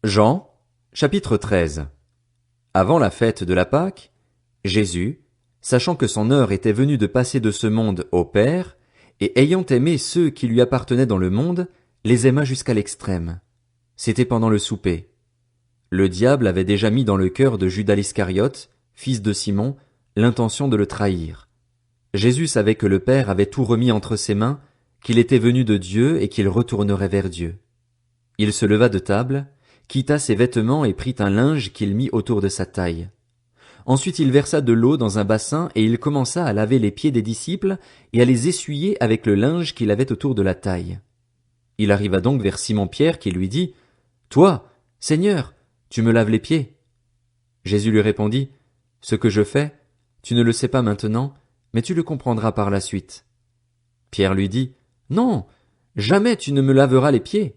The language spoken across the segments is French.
Jean, chapitre 13. Avant la fête de la Pâque, Jésus, sachant que son heure était venue de passer de ce monde au Père, et ayant aimé ceux qui lui appartenaient dans le monde, les aima jusqu'à l'extrême. C'était pendant le souper. Le diable avait déjà mis dans le cœur de Judas l'Iscariote, fils de Simon, l'intention de le trahir. Jésus savait que le Père avait tout remis entre ses mains, qu'il était venu de Dieu et qu'il retournerait vers Dieu. Il se leva de table, quitta ses vêtements et prit un linge qu'il mit autour de sa taille. Ensuite il versa de l'eau dans un bassin et il commença à laver les pieds des disciples et à les essuyer avec le linge qu'il avait autour de la taille. Il arriva donc vers Simon-Pierre qui lui dit, « Toi, Seigneur, tu me laves les pieds. » Jésus lui répondit, « Ce que je fais, tu ne le sais pas maintenant, mais tu le comprendras par la suite. » Pierre lui dit, « Non, jamais tu ne me laveras les pieds. »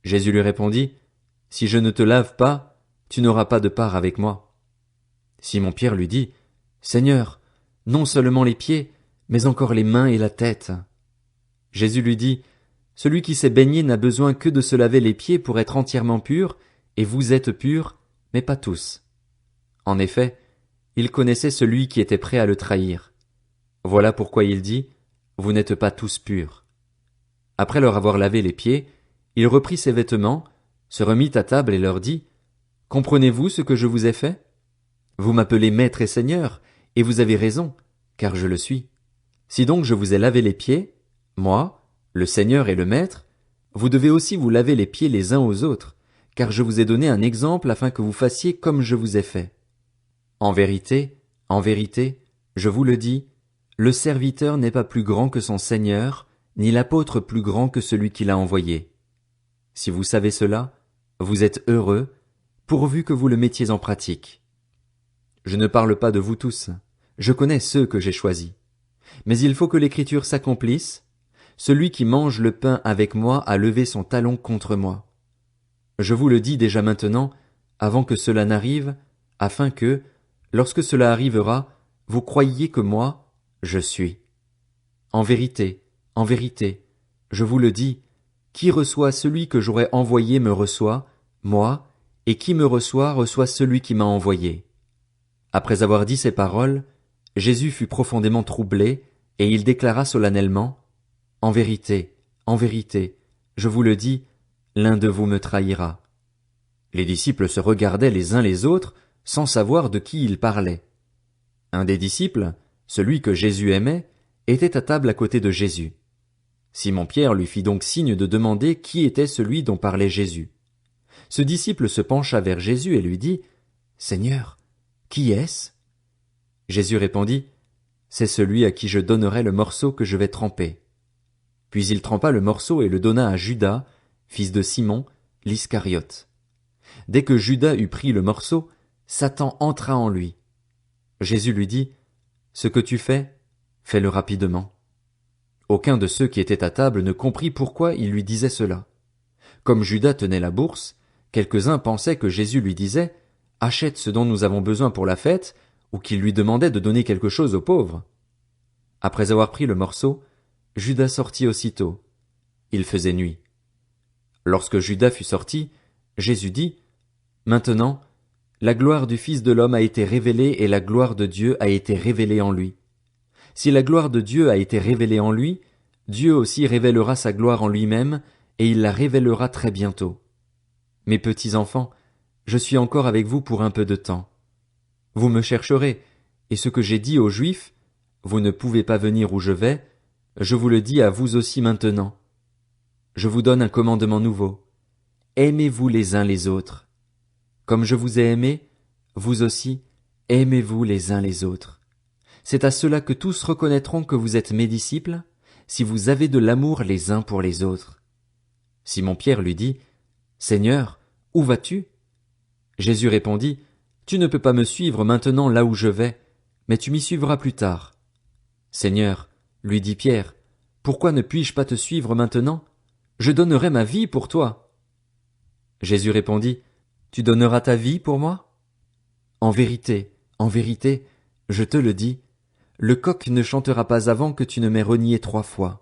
Jésus lui répondit, « Si je ne te lave pas, tu n'auras pas de part avec moi. » Simon-Pierre lui dit, « Seigneur, non seulement les pieds, mais encore les mains et la tête. » Jésus lui dit, « Celui qui s'est baigné n'a besoin que de se laver les pieds pour être entièrement pur, et vous êtes purs, mais pas tous. » En effet, il connaissait celui qui était prêt à le trahir. Voilà pourquoi il dit, « Vous n'êtes pas tous purs. » Après leur avoir lavé les pieds, il reprit ses vêtements, se remit à table et leur dit, « Comprenez-vous ce que je vous ai fait? Vous m'appelez maître et seigneur, et vous avez raison, car je le suis. Si donc je vous ai lavé les pieds, moi, le Seigneur et le Maître, vous devez aussi vous laver les pieds les uns aux autres, car je vous ai donné un exemple afin que vous fassiez comme je vous ai fait. En vérité, je vous le dis, le serviteur n'est pas plus grand que son Seigneur, ni l'apôtre plus grand que celui qui l'a envoyé. Si vous savez cela, vous êtes heureux, pourvu que vous le mettiez en pratique. Je ne parle pas de vous tous, je connais ceux que j'ai choisis. Mais il faut que l'écriture s'accomplisse, celui qui mange le pain avec moi a levé son talon contre moi. Je vous le dis déjà maintenant, avant que cela n'arrive, afin que, lorsque cela arrivera, vous croyiez que moi, je suis. En vérité, je vous le dis, qui reçoit celui que j'aurai envoyé me reçoit, moi, et qui me reçoit celui qui m'a envoyé. » Après avoir dit ces paroles, Jésus fut profondément troublé, et il déclara solennellement, « En vérité, je vous le dis, l'un de vous me trahira. » Les disciples se regardaient les uns les autres, sans savoir de qui ils parlaient. Un des disciples, celui que Jésus aimait, était à table à côté de Jésus. Simon-Pierre lui fit donc signe de demander qui était celui dont parlait Jésus. Ce disciple se pencha vers Jésus et lui dit, « Seigneur, qui est-ce? » Jésus répondit, « C'est celui à qui je donnerai le morceau que je vais tremper. » Puis il trempa le morceau et le donna à Judas, fils de Simon, l'Iscariote. Dès que Judas eut pris le morceau, Satan entra en lui. Jésus lui dit, « Ce que tu fais, fais-le rapidement. » Aucun de ceux qui étaient à table ne comprit pourquoi il lui disait cela. Comme Judas tenait la bourse, quelques-uns pensaient que Jésus lui disait, « Achète ce dont nous avons besoin pour la fête », ou qu'il lui demandait de donner quelque chose aux pauvres. Après avoir pris le morceau, Judas sortit aussitôt. Il faisait nuit. Lorsque Judas fut sorti, Jésus dit, « Maintenant, la gloire du Fils de l'homme a été révélée et la gloire de Dieu a été révélée en lui. Si la gloire de Dieu a été révélée en lui, Dieu aussi révélera sa gloire en lui-même, et il la révélera très bientôt. Mes petits enfants, je suis encore avec vous pour un peu de temps. Vous me chercherez, et ce que j'ai dit aux Juifs, vous ne pouvez pas venir où je vais, je vous le dis à vous aussi maintenant. Je vous donne un commandement nouveau. Aimez-vous les uns les autres. Comme je vous ai aimés, vous aussi, aimez-vous les uns les autres. C'est à cela que tous reconnaîtront que vous êtes mes disciples, si vous avez de l'amour les uns pour les autres. Simon-Pierre lui dit, « Seigneur, où vas-tu? » Jésus répondit, « Tu ne peux pas me suivre maintenant là où je vais, mais tu m'y suivras plus tard. » « Seigneur, lui dit Pierre, pourquoi ne puis-je pas te suivre maintenant? Je donnerai ma vie pour toi. » Jésus répondit, « Tu donneras ta vie pour moi? En vérité, je te le dis, le coq ne chantera pas avant que tu ne m'aies renié 3 fois. »